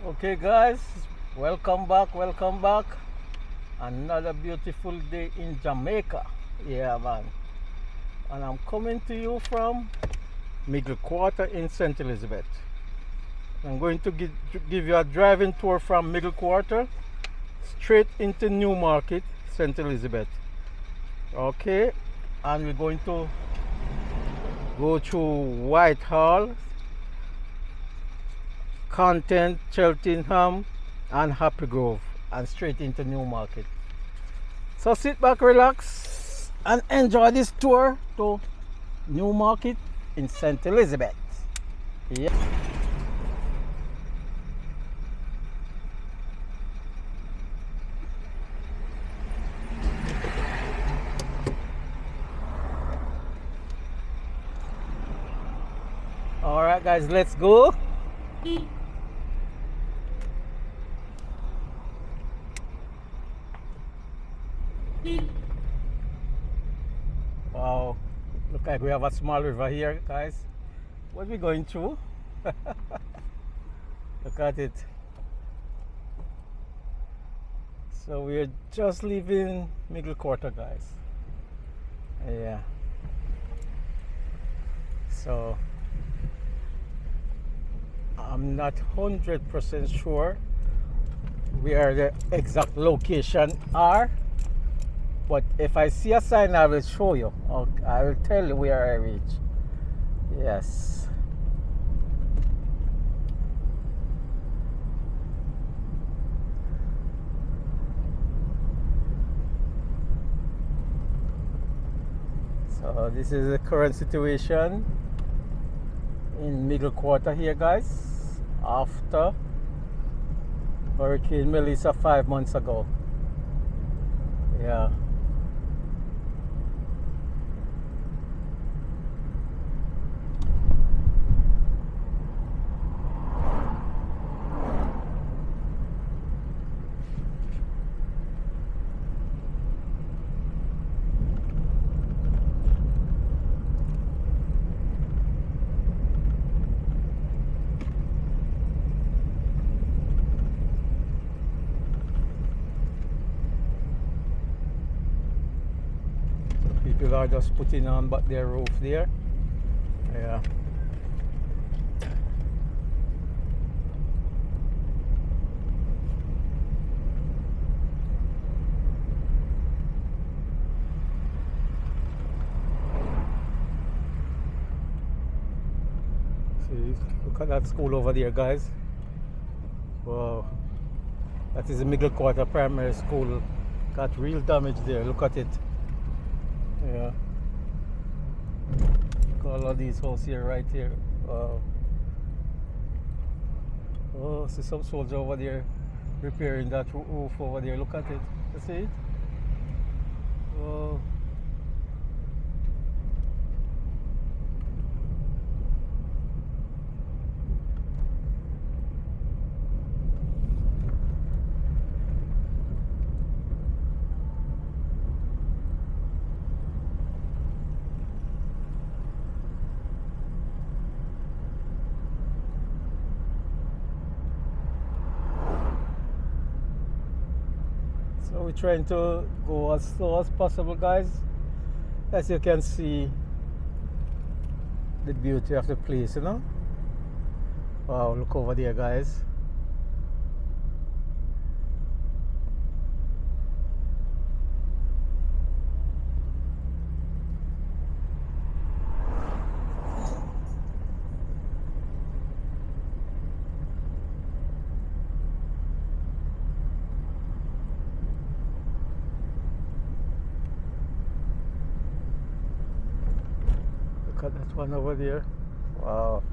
Okay, guys, welcome back. Welcome back. Another beautiful day in Jamaica. Yeah, man. And I'm coming to you from Middle Quarter in St. Elizabeth. I'm going to give you a driving tour from Middle Quarter straight into Newmarket, St. Elizabeth. Okay, and we're going to go through Whitehall, Content, Cheltenham, and Happy Grove, and straight into Newmarket. So sit back, relax, and enjoy this tour to Newmarket in St. Elizabeth. Yeah. All right, guys, let's go. Wow, look like we have a small river here, guys. What are we going through? Look at it. So we're just leaving Middle Quarter, guys. Yeah. So I'm not 100% sure where the exact location are, but if I see a sign, I will show you. Okay, I will tell you where I reach. Yes. So this is the current situation in Middle Quarter here, guys, after Hurricane Melissa 5 months ago. Yeah. People are just putting on but their roof there. Yeah. See, look at that school over there, guys. Wow. That is the Middle Quarter Primary School. Got real damage there. Look at it. Yeah. Look at all of these houses here, right here. Wow. Oh, see some soldier over there repairing that roof over there. Look at it. You see it? Oh. So we're trying to go as slow as possible, guys. As you can see, the beauty of the place, you know. Wow, look over there, guys. Look at that one over there. Wow.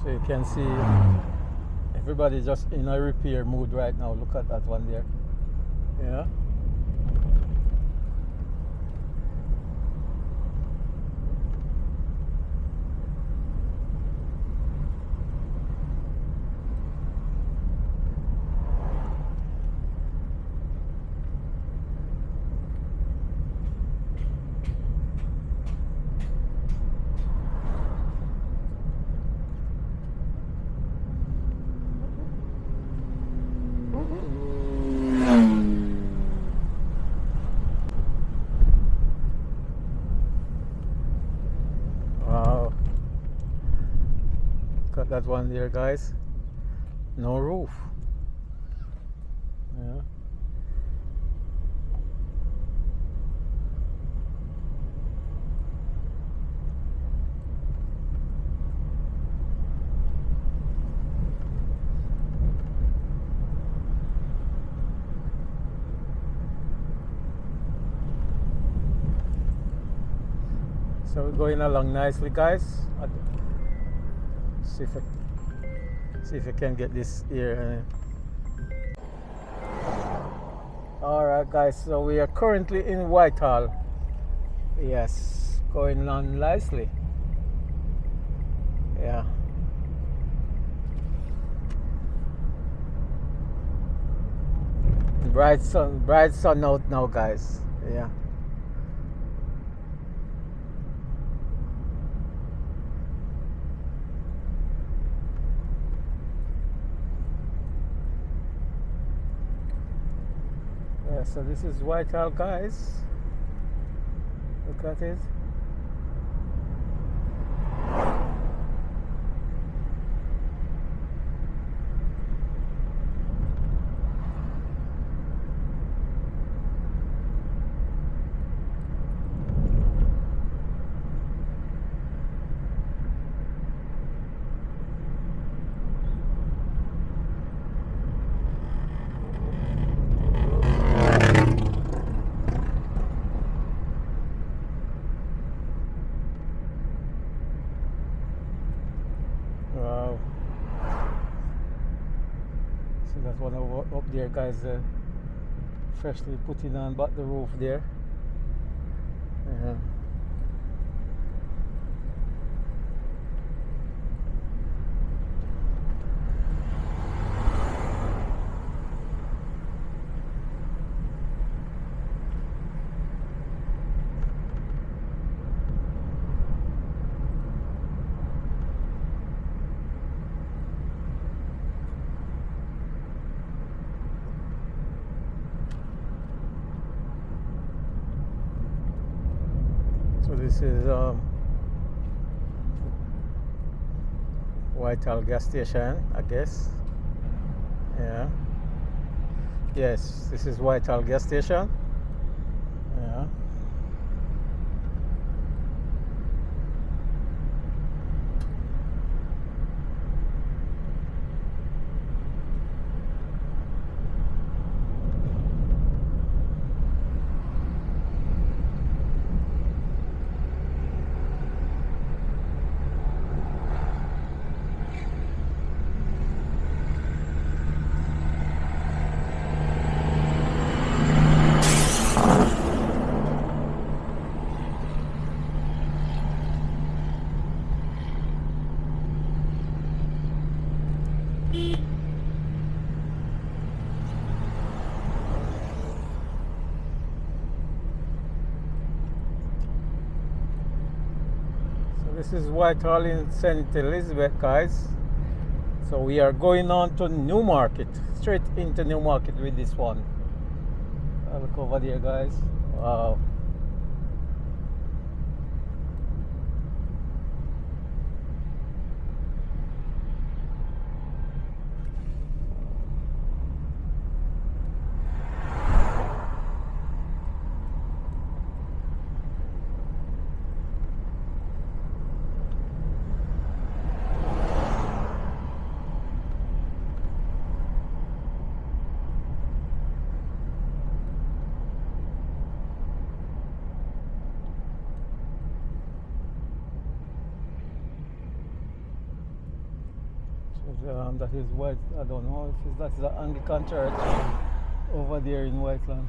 So you can see everybody just in a repair mood right now. Look at that one there. Yeah. Wow, got that one there, guys. No roof. Yeah. So we're going along nicely, guys. See if I can get this here. Alright, guys, so we are currently in Whitehall. Yes, going on nicely. Yeah. Bright sun out now, guys. Yeah. Yeah, so this is Whitehall, guys. Look at it. Wow. So that's one up there, guys. Freshly putting on back the roof there. Yeah. So this is Whitehall gas station, I guess. Yeah. Yes, this is Whitehall gas station. Yeah. This is Whitehall in St. Elizabeth, guys. So we are going on to Newmarket, straight into Newmarket with this one. Look over there, guys. Wow. That is White. I don't know if that's the Anglican church over there in Whiteland.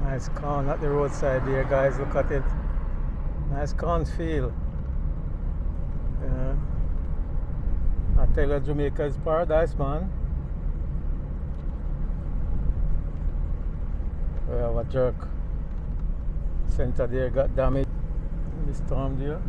Nice corn at the roadside there, guys. Look at it. Nice cornfield. Yeah. I tell you, Jamaica is paradise, man. We have a jerk center there got damaged in the storm there.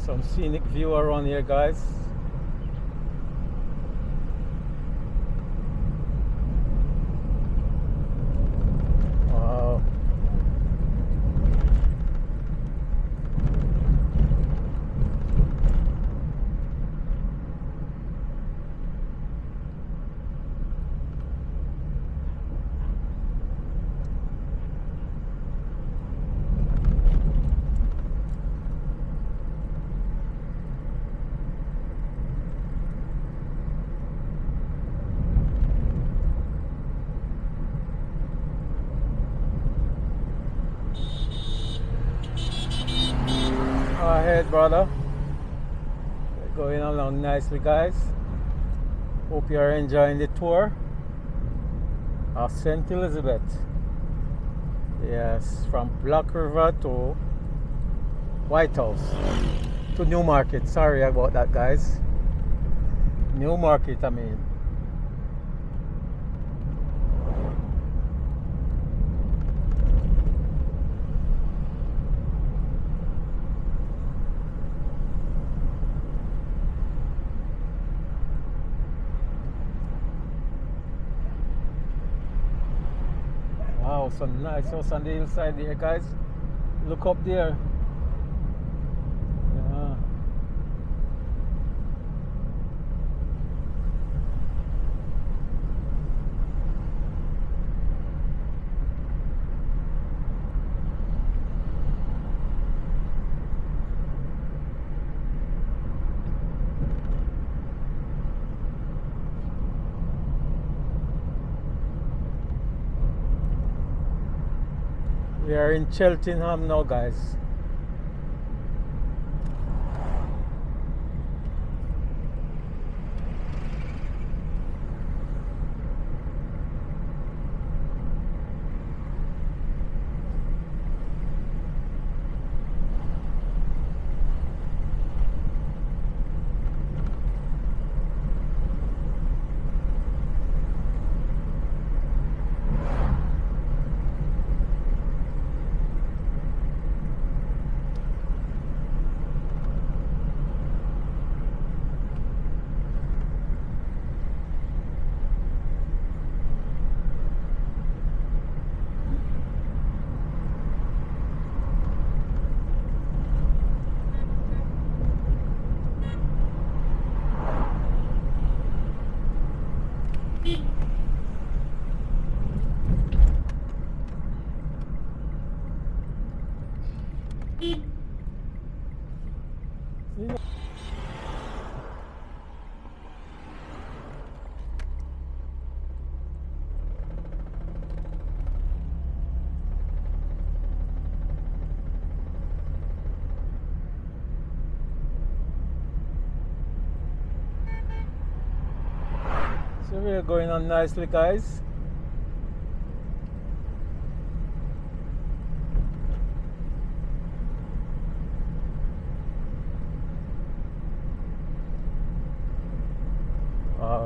Some scenic view around here, guys. Wow. Go ahead, brother. We're going along nicely, guys. Hope you are enjoying the tour of St. Elizabeth. Yes, from Black River to White House to Newmarket. Sorry about that, guys. Newmarket, I mean. Wow, some nice house on the hillside there, guys. Look up there. Yeah. We are in Cheltenham now, guys. So we're going on nicely, guys.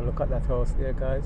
look at that house there, guys.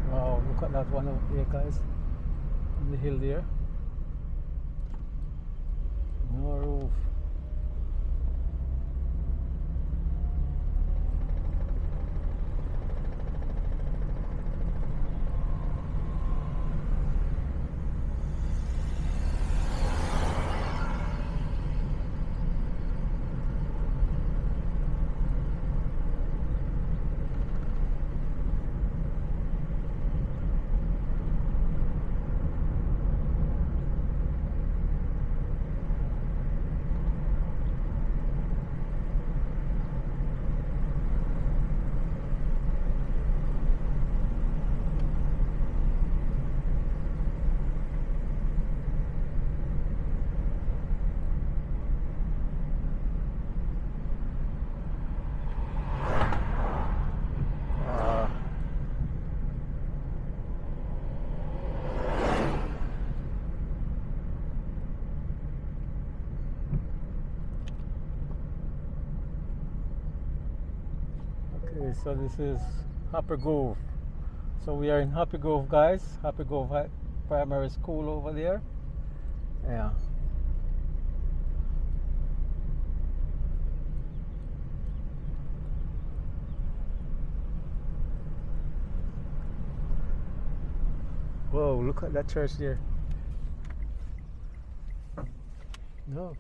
Wow, look at that one over there, guys, on the hill there. No roof. Okay, so this is Happy Grove. So we are in Happy Grove, guys. Happy Grove Primary School over there. Yeah. Whoa, look at that church there. No.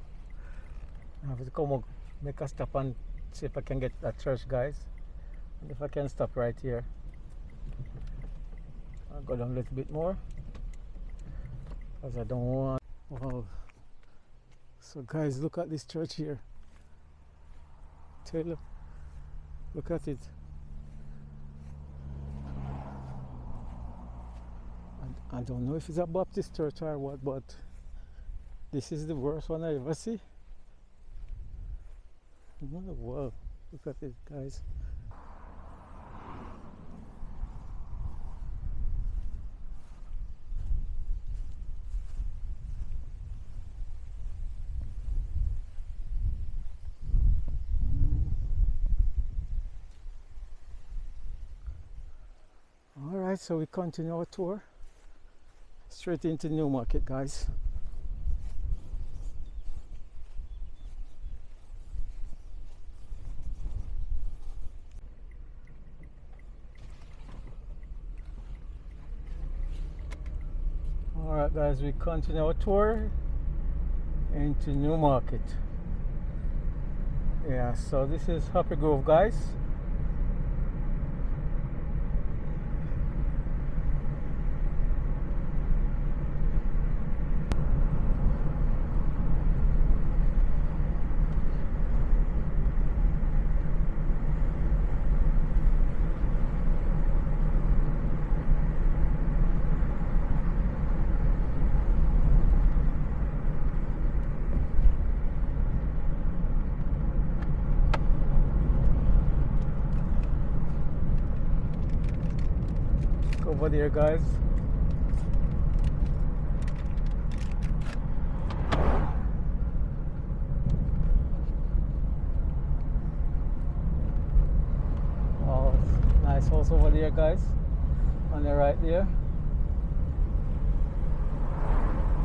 I have to come up, make a stop and see if I can get that church, guys. And if I can stop right here. I'll go down a little bit more, because I don't want. Wow. So guys, look at this church here. Taylor, look at it. I don't know if it's a Baptist church or what, but this is the worst one I ever see. Wow, look at it, guys. Alright, so we continue our tour straight into Newmarket, guys. Alright guys, we continue our tour into Newmarket. Yeah, so this is Happy Grove, guys. Over there, guys. Oh, nice house over there, guys. On the right there.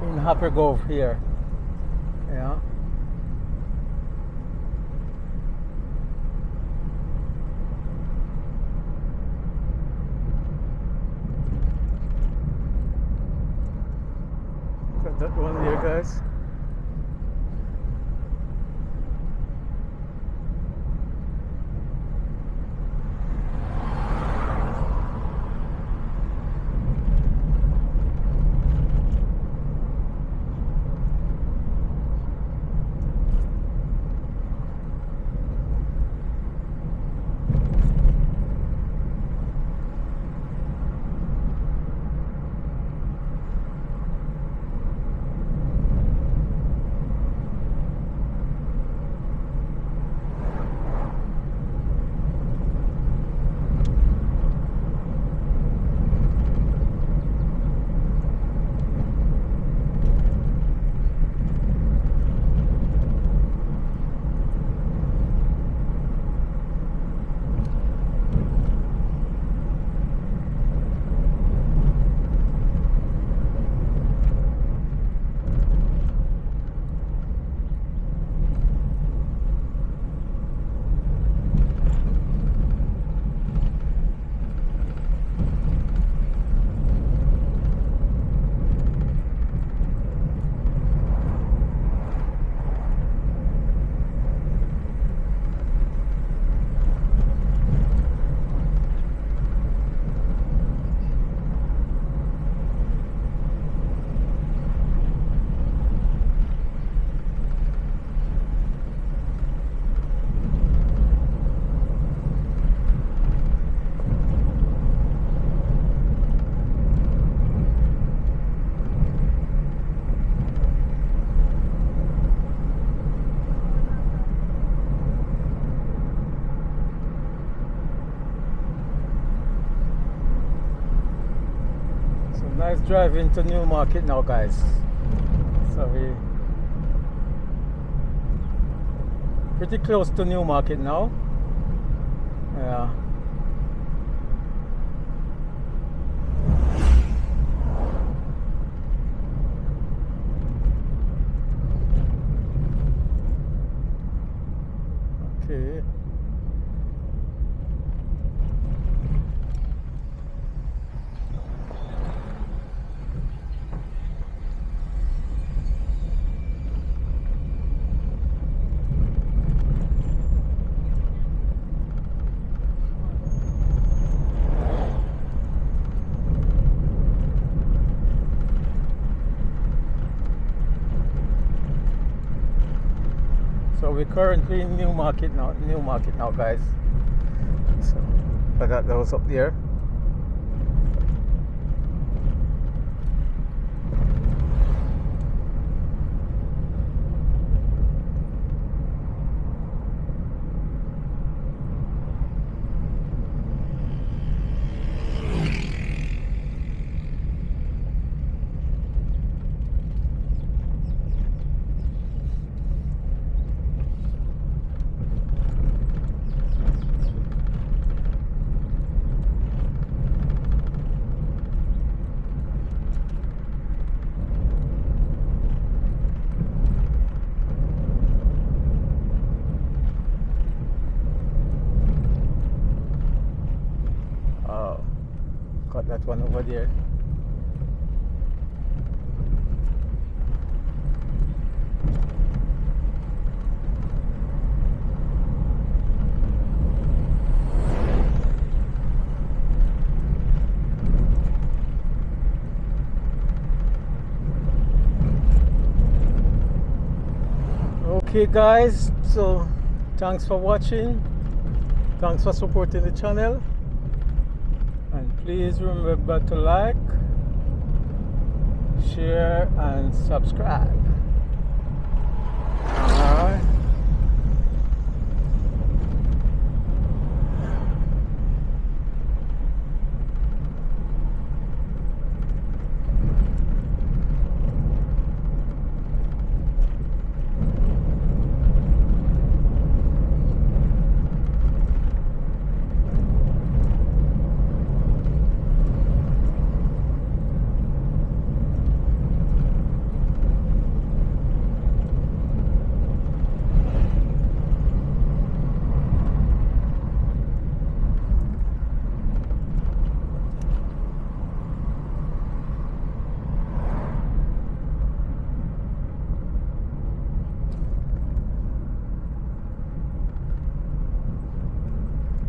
In Happy Grove here. Yeah. that one there, guys. Nice drive into Newmarket now, guys. So we pretty close to Newmarket now. Yeah. Okay. So we're currently in Newmarket now, guys. So I got those up there. Got that one over there. Okay guys, so thanks for watching, thanks for supporting the channel, and please remember to like, share and subscribe. Alright.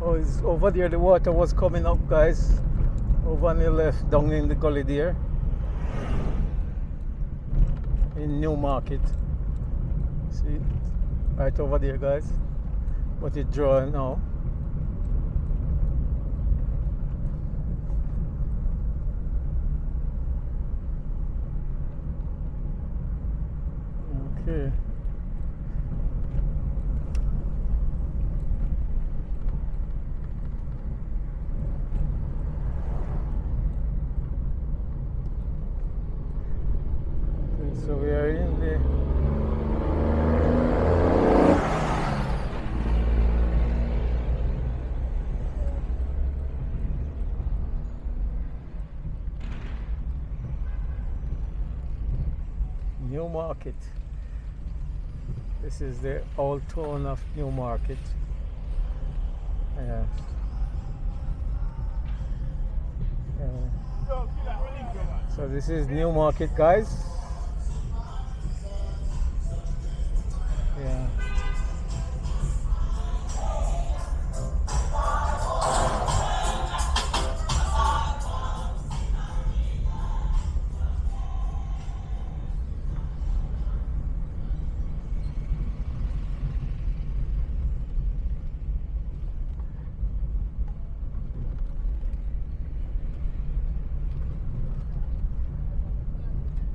Oh, it's over there. The water was coming up, guys. Over on the left, down in the gully there. In Newmarket. See? Right over there, guys. But it's dry now. Okay. So we are in the Newmarket. This is the old town of Newmarket. Yeah. So this is Newmarket, guys. Yeah.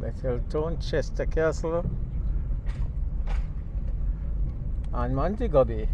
Betheltown, Chester Castle, and Montego Bay.